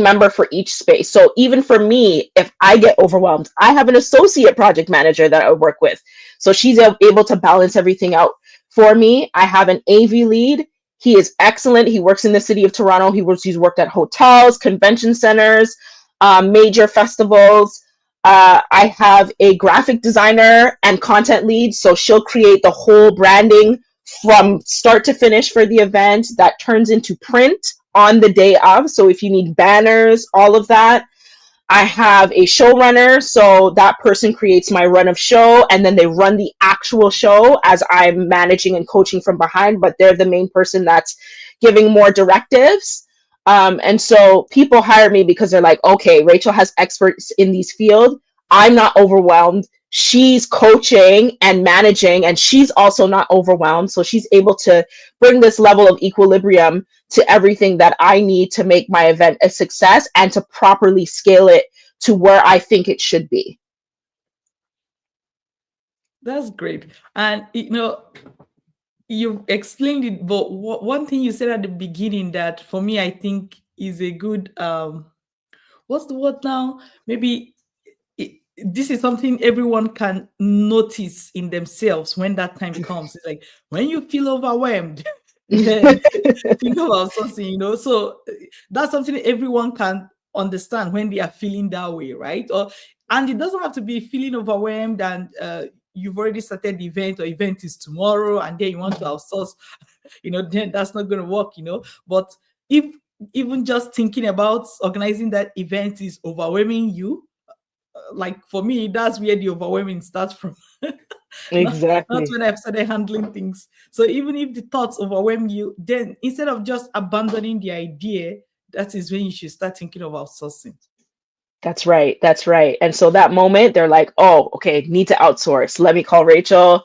member for each space. So even for me, if I get overwhelmed, I have an associate project manager that I work with. So she's able to balance everything out for me. I have an AV lead. He is excellent. He works in the city of Toronto. He's worked at hotels, convention centers, major festivals. I have a graphic designer and content lead. So she'll create the whole branding from start to finish for the event that turns into print on the day of. So if you need banners, all of that. I have a showrunner, so that person creates my run of show, and then they run the actual show as I'm managing and coaching from behind, but they're the main person that's giving more directives. And so people hire me because they're like, okay, Rachel has experts in these fields. I'm not overwhelmed. She's coaching and managing, and she's also not overwhelmed. So she's able to bring this level of equilibrium to everything that I need to make my event a success and to properly scale it to where I think it should be. That's great. And you explained it, but one thing you said at the beginning that for me I think is a good what's the word now? Maybe this is something everyone can notice in themselves when that time comes. It's like when you feel overwhelmed, then think about something, So that's something everyone can understand when they are feeling that way, right? And it doesn't have to be feeling overwhelmed and you've already started the event or event is tomorrow and then you want to outsource, then that's not going to work, But if even just thinking about organizing that event is overwhelming you, like for me, that's where the overwhelming starts from. Not Exactly. when I've started handling things. So even if the thoughts overwhelm you, then instead of just abandoning the idea, that is when you should start thinking of outsourcing. That's right. That's right. And so that moment, they're like, oh, okay, need to outsource. Let me call Rachel.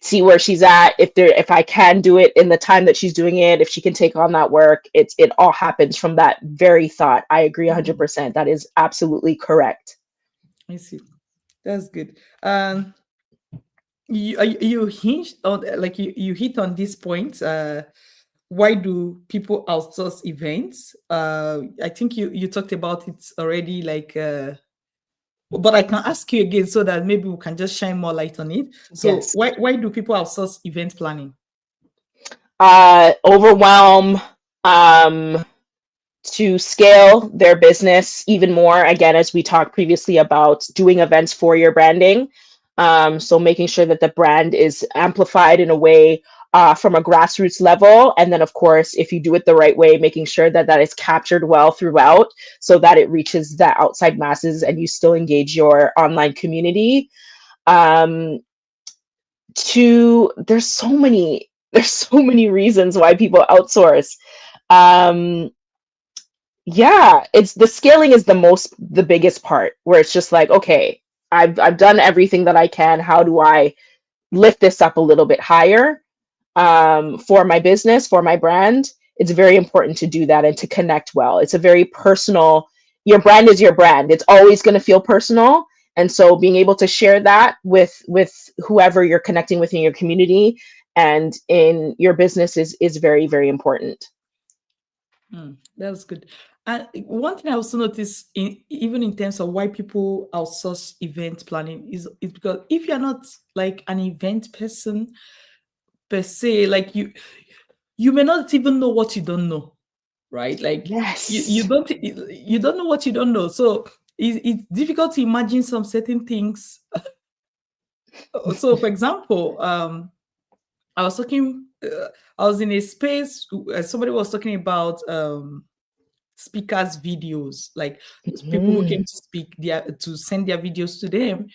see where she's at, if I can do it in the time that she's doing it, if she can take on that work. It all happens from that very thought. I agree Mm, 100%. That is absolutely correct. I see. That's good. You hinged on, like, you hit on this point. Why do people outsource events? I think you talked about it already, like, but I can ask you again so that maybe we can just shine more light on it. So Yes. why do people outsource event planning? Overwhelm, um, to scale their business even more. Again, as we talked previously about doing events for your branding. So making sure that the brand is amplified in a way from a grassroots level. And then, of course, if you do it the right way, making sure that that is captured well throughout so that it reaches the outside masses and you still engage your online community. Um, there's so many reasons why people outsource. Um, yeah, it's the scaling is the biggest part where it's just like, okay, I've done everything that I can. How do I lift this up a little bit higher for my business, for my brand? It's very important to do that and to connect well. It's a very personal, your brand is your brand. It's always going to feel personal. And so being able to share that with whoever you're connecting with in your community and in your business is very, very important. That's good. And one thing I also notice, even in terms of why people outsource event planning, is because if you're not like an event person per se, like, you may not even know what you don't know, right? Like, Yes. you don't know what you don't know. So it's difficult to imagine some certain things. So, for example, I was talking, I was in a space, somebody was talking about speakers' videos, like people who Mhm. came to speak, to send their videos to them.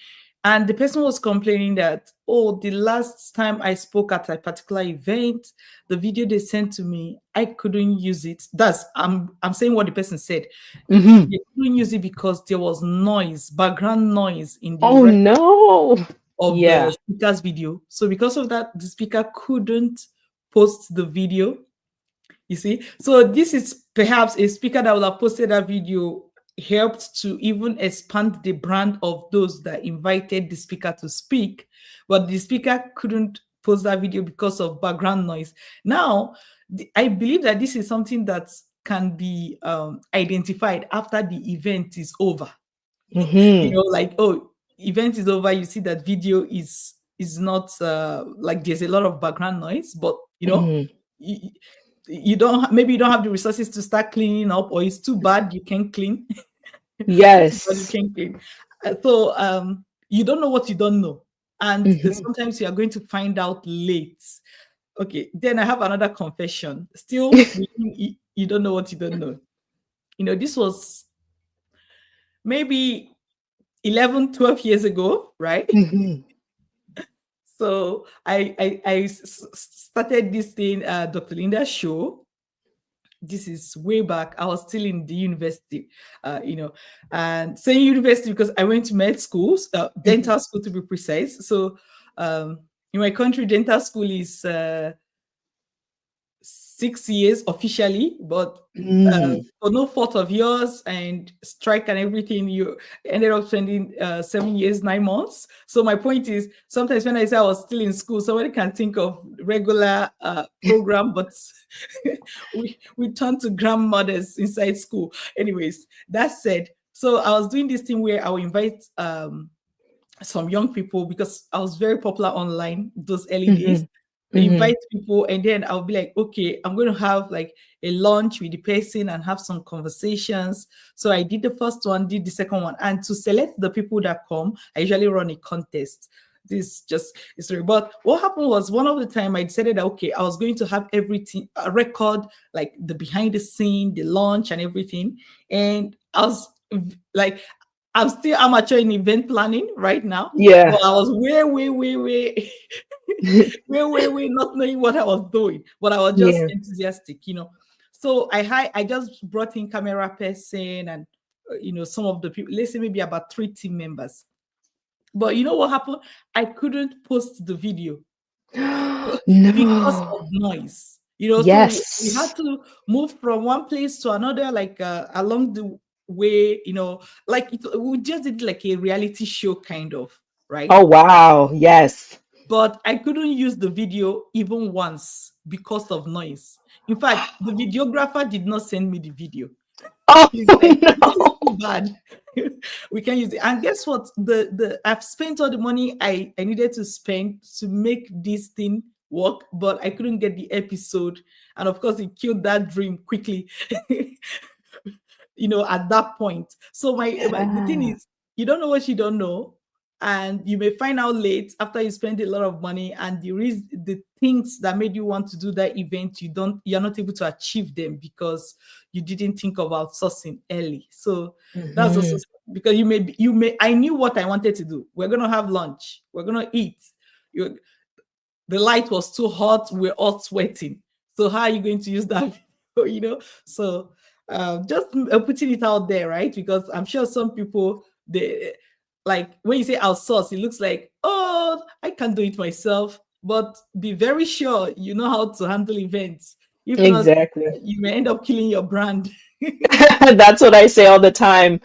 And the person was complaining that, oh, the last time I spoke at a particular event, the video they sent to me, I couldn't use it. I'm saying what the person said. Mhm. They couldn't use it because there was noise, background noise in the Oh record no. of the Yeah. speaker's video. So because of that, the speaker couldn't post the video. You see, so this is perhaps a speaker that would have posted that video, helped to even expand the brand of those that invited the speaker to speak, but the speaker couldn't post that video because of background noise. Now, I believe that this is something that can be identified after the event is over. Mhm. Like, oh, event is over, you see that video is not like, there's a lot of background noise, but Mhm. you, you don't maybe you don't have the resources to start cleaning up, or it's too bad you can't clean. Too bad you Yes. can't clean. So you don't know what you don't know, and Mhm. sometimes you are going to find out late. Okay, then I have another confession, still you don't know what you don't know. This was maybe 11, 12 years ago, right? Mhm. So started this thing, Dr. Linda's show. This is way back. I was still in the university, and saying university because I went to med schools, Mhm. dental school to be precise. So in my country, dental school is 6 years officially, but Mm. for no fault of yours and strike and everything, you ended up spending 7 years, 9 months. So my point is, sometimes when I say I was still in school, somebody can think of regular program, but we turn to grandmothers inside school. Anyways, that said, so I was doing this thing where I would invite some young people, because I was very popular online those early days. Mhm. Invite Mhm. people, and then I'll be like, okay, I'm going to have like a lunch with the person and have some conversations. So I did the first one, did the second one, and to select the people that come, I usually run a contest. This just is story. But what happened was, one of the time I decided that, okay, I was going to have everything, a record, like the behind the scene, the lunch and everything. And I was like, I'm still amateur in event planning right now, but Yeah. I was way, way, way, way, way not knowing what I was doing, but I was just Yeah. enthusiastic. So I just brought in camera person and some of the people. Let's say maybe about 3 team members. But you know what happened? I couldn't post the video. because No. of noise. So we had Yes. to move from one place to another, like along the way, like we just did like a reality show kind of, right? Oh, wow. Yes. But I couldn't use the video even once because of noise. In fact, the videographer did not send me the video. Oh, He's like, this is no. too bad. We can use it. And guess what? The I've spent all the money I needed to spend to make this thing work, but I couldn't get the episode. And of course, it killed that dream quickly. At that point. So the thing Yeah. is, you don't know what you don't know, and you may find out late after you spend a lot of money, and the things that made you want to do that event, you're not able to achieve them because you didn't think of outsourcing early. So that's also Mhm. because you may I knew what I wanted to do. We're gonna have lunch, we're gonna eat. You The light was too hot, we're all sweating. So how are you going to use that so just putting it out there, right? Because I'm sure some people, they, like, when you say outsource, it looks like, oh, I can't do it myself. But be very sure you know how to handle events. If not, Exactly. you may end up killing your brand. That's what I say all the time.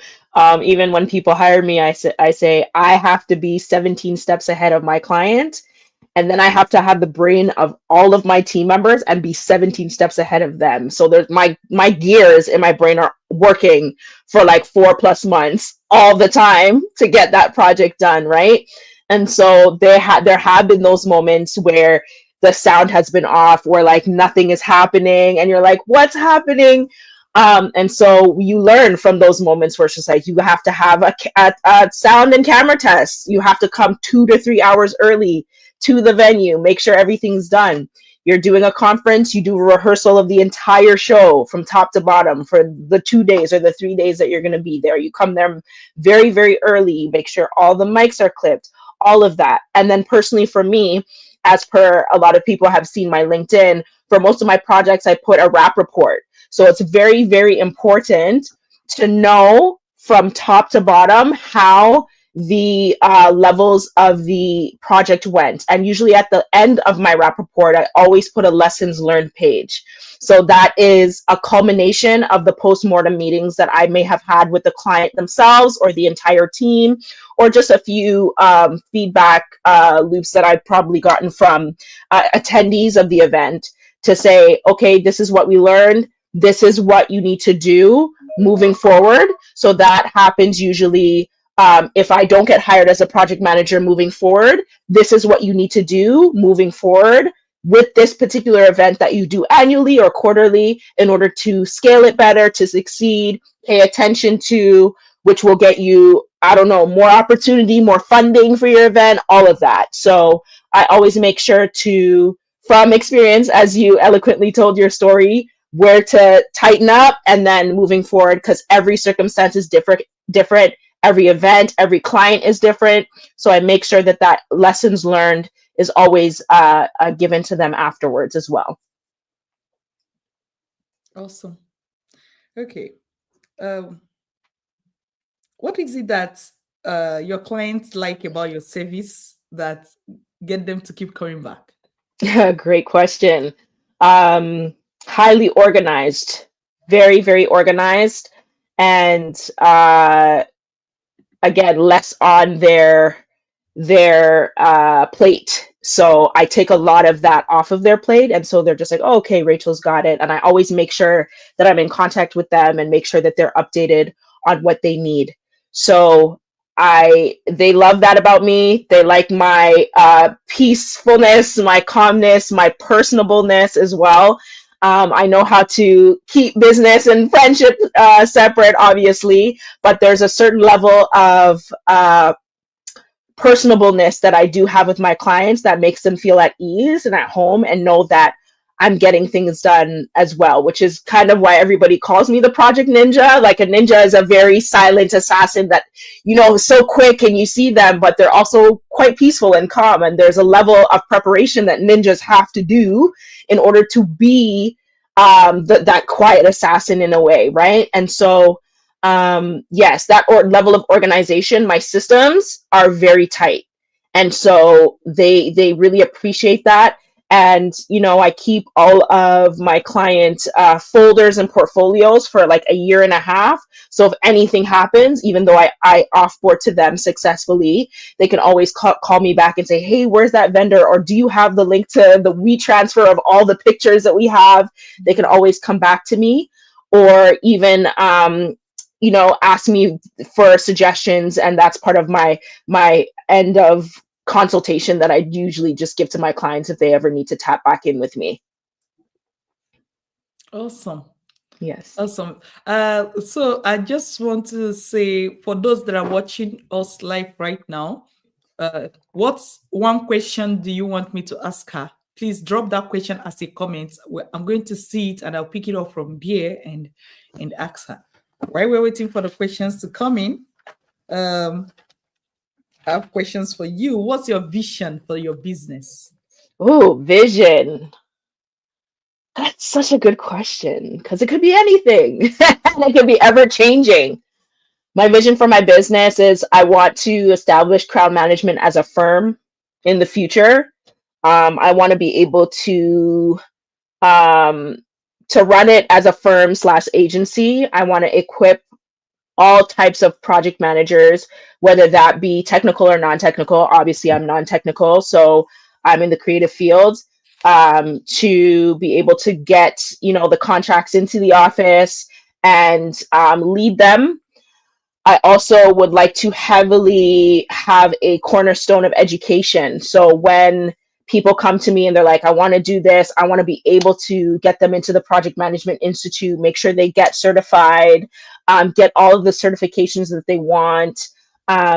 Even when people hire me, I say I have to be 17 steps ahead of my client, and then I have to have the brain of all of my team members and be 17 steps ahead of them. So there's my gears in my brain are working for like 4+ months all the time to get that project done, right? And so there have been those moments where the sound has been off, where like nothing is happening, and you're like, what's happening? And so you learn from those moments where it's just like you have to have a sound and camera test. You have to come 2 to 3 hours early to the venue, make sure everything's done. You're doing a conference, you do a rehearsal of the entire show from top to bottom for the 2 days or the 3 days that you're going to be there. You come there very, very early, make sure all the mics are clipped, all of that. And then, personally, for me, as per a lot of people have seen my LinkedIn, for most of my projects, I put a wrap report. So it's very, very important to know from top to bottom how the levels of the project went. And usually at the end of my wrap report, I always put a lessons learned page. So that is a culmination of the post-mortem meetings that I may have had with the client themselves or the entire team, or just a few feedback loops that I've probably gotten from attendees of the event to say, okay, this is what we learned. This is what you need to do moving forward. So that happens usually if I don't get hired as a project manager moving forward. This is what you need to do moving forward with this particular event that you do annually or quarterly in order to scale it better, to succeed, pay attention to, which will get you, I don't know, more opportunity, more funding for your event, all of that. So I always make sure to, from experience, as you eloquently told your story, where to tighten up and then moving forward, because every circumstance is different. Every event, every client is different. So I make sure that that lessons learned is always given to them afterwards as well. Awesome. Okay. Um, what is it that your clients like about your service that get them to keep coming back? Great question. Um, Highly organized, very, very organized, and again, less on their plate. So I take a lot of that off of their plate, and so they're just like, oh, okay, Rachel's got it. And I always make sure that I'm in contact with them and make sure that they're updated on what they need. So they love that about me. They like my peacefulness, my calmness, my personableness as well. I know how to keep business and friendship separate, obviously, but there's a certain level of personableness that I do have with my clients that makes them feel at ease and at home and know that I'm getting things done as well, which is kind of why everybody calls me the project ninja. Like, a ninja is a very silent assassin that, so quick and you see them, but they're also quite peaceful and calm. And there's a level of preparation that ninjas have to do in order to be that quiet assassin in a way, right? And so yes, that level of organization, my systems are very tight. And so they really appreciate that. And I keep all of my client folders and portfolios for like a year and a half. So if anything happens, even though I offboard to them successfully, they can always call me back and say, hey, where's that vendor? Or do you have the link to the WeTransfer of all the pictures that we have? They can always come back to me, or even ask me for suggestions. And that's part of my end of consultation that I usually just give to my clients if they ever need to tap back in with me. Awesome. Yes. Awesome. So I just want to say for those that are watching us live right now, what's one question do you want me to ask her? Please drop that question as a comment. I'm going to see it and I'll pick it up from here and ask her. While we're waiting for the questions to come in, I have questions for you. What's your vision for your business? Oh, vision. That's such a good question because it could be anything. And it could be ever changing. My vision for my business is I want to establish crowd management as a firm in the future. I want to be able um, to run it as a firm slash agency. I want to equip all types of project managers, whether that be technical or non-technical. Obviously, I'm non-technical, so I'm in the creative field. To be able to get the contracts into the office and lead them. I also would like to heavily have a cornerstone of education. So when people come to me and they're like, I want to do this, I want to be able to get them into the Project Management Institute, make sure they get certified, get all of the certifications that they want.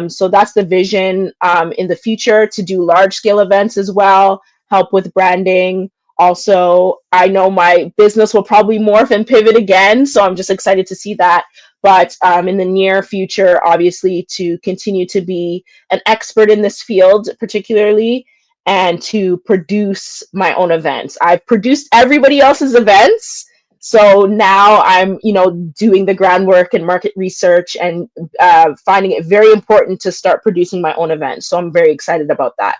So that's the vision in the future, to do large scale events as well, help with branding. Also, I know my business will probably morph and pivot again. So I'm just excited to see that. But in the near future, obviously, to continue to be an expert in this field, particularly, and to produce my own events. I've produced everybody else's events. So now I'm, doing the groundwork and market research and finding it very important to start producing my own events. So I'm very excited about that.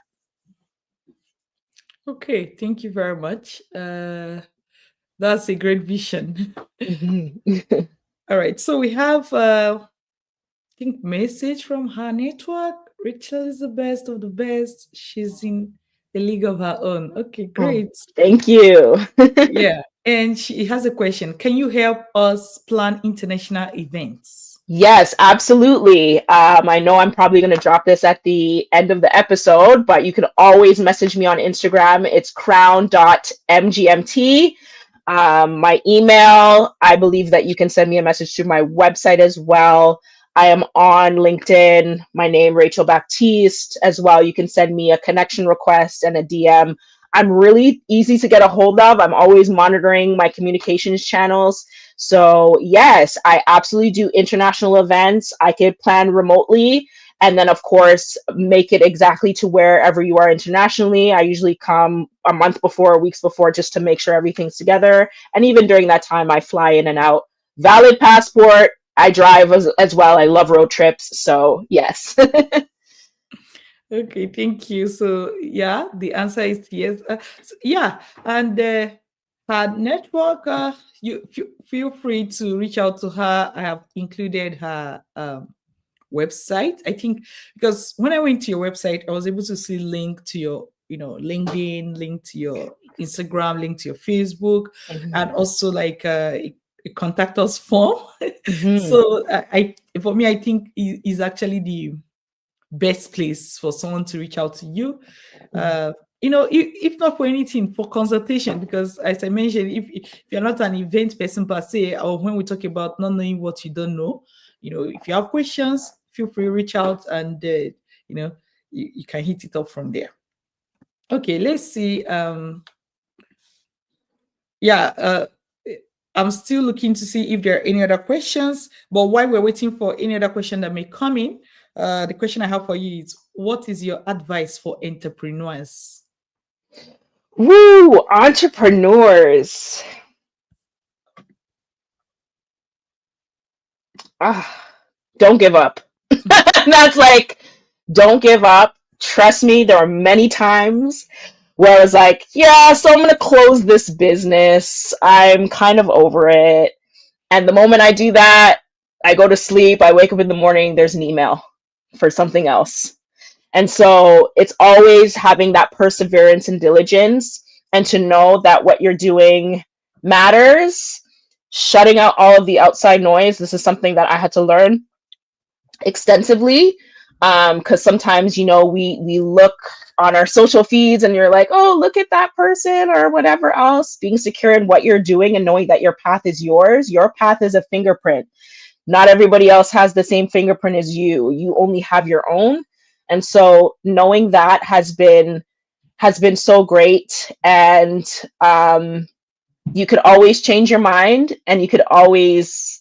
Okay, thank you very much. That's a great vision. Mhm. All right, so we have I think message from her network. Rachel is the best of the best. She's in the league of her own. Okay, Oh, great. thank you. Yeah. And she has a question. Can you help us plan international events? Yes, absolutely. I know I'm probably going to drop this at the end of the episode, but you can always message me on Instagram. It's crown.mgmt. My email, I believe that you can send me a message through my website as well. I am on LinkedIn. My name, Rachael Baptiste, as well. You can send me a connection request and a DM. I'm really easy to get a hold of. I'm always monitoring my communications channels. So, yes, I absolutely do international events. I could plan remotely and then, of course, make it exactly to wherever you are internationally. I usually come a month before, weeks before, just to make sure everything's together. And even during that time, I fly in and out. Valid passport. I drive as well. I love road trips. So, yes. Okay, thank you. So, yeah, the answer is yes. Yeah, and her network, feel free to reach out to her. I have included her website. I think because when I went to your website, I was able to see link to your, LinkedIn, link to your Instagram, link to your Facebook, and Mhm. also like a contact us form. Mhm. So for me, I think is actually the best place for someone to reach out to you. Mhm. If not for anything, for consultation, because as I mentioned, if you're not an event person per se, or when we talk about not knowing what you don't know, if you have questions, feel free to reach out and you can hit it up from there. Okay, let's see. Yeah, I'm still looking to see if there are any other questions. But while we're waiting for any other question that may come in, the question I have for you is: what is your advice for entrepreneurs? Woo, entrepreneurs. Ah, don't give up. That's like, don't give up. trust me, there were many times where I was like, yeah, so I'm going to close this business. I'm kind of over it. And the moment I do that, I go to sleep, I wake up in the morning, there's an email for something else. And so it's always having that perseverance and diligence, and to know that what you're doing matters, shutting out all of the outside noise. This is something that I had to learn extensively, because sometimes, we look on our social feeds and you're like, oh, look at that person or whatever else. Being secure in what you're doing and knowing that your path is yours. Your path is a fingerprint. Not everybody else has the same fingerprint as you. You only have your own. And so knowing that has been so great. And you could always change your mind, and you could always,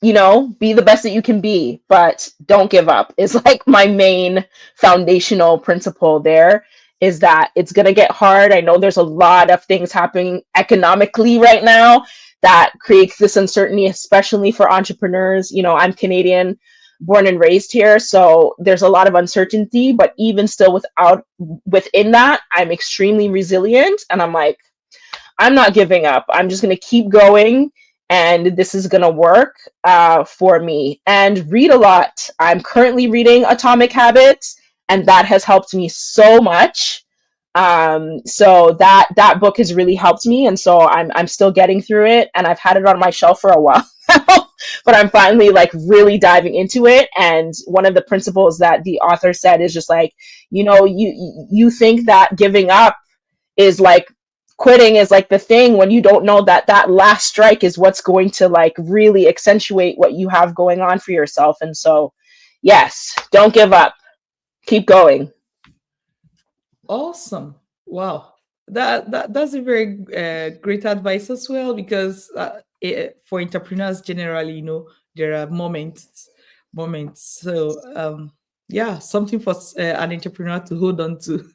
be the best that you can be, but don't give up is like my main foundational principle there, is that it's going to get hard. I know there's a lot of things happening economically right now that creates this uncertainty, especially for entrepreneurs. I'm Canadian, born and raised here, so there's a lot of uncertainty, but even still within that, I'm extremely resilient, and I'm like, I'm not giving up. I'm just going to keep going, and this is going to work for me. And read a lot. I'm currently reading Atomic Habits, and that has helped me so much. So that book has really helped me, and so I'm still getting through it, and I've had it on my shelf for a while now, but I'm finally like really diving into it. And one of the principles that the author said is just like, you think that giving up is like, quitting is like the thing, when you don't know that that last strike is what's going to like really accentuate what you have going on for yourself. And so, yes, don't give up, keep going. Awesome. Wow. That's a very great advice as well, because for entrepreneurs generally, there are moments. So yeah, something for an entrepreneur to hold on to.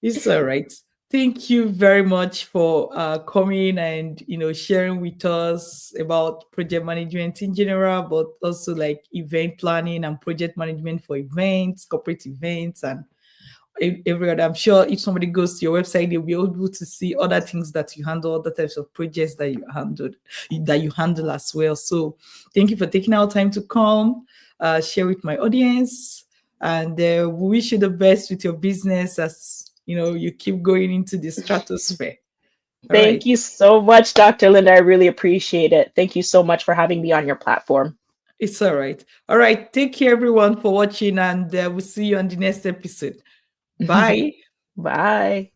It's all right. Thank you very much for coming and sharing with us about project management in general, but also like event planning and project management for events, corporate events, and every other. I'm sure if somebody goes to your website, they'll be able to see other things that you handle, other types of projects that you handle as well. So thank you for taking our time to come, share with my audience, and we wish you the best with your business as you keep going into the stratosphere. All Thank right. you so much, Dr. Linda. I really appreciate it. Thank you so much for having me on your platform. It's all right. All right. Take care, everyone, for watching, and we'll see you on the next episode. Bye. Bye.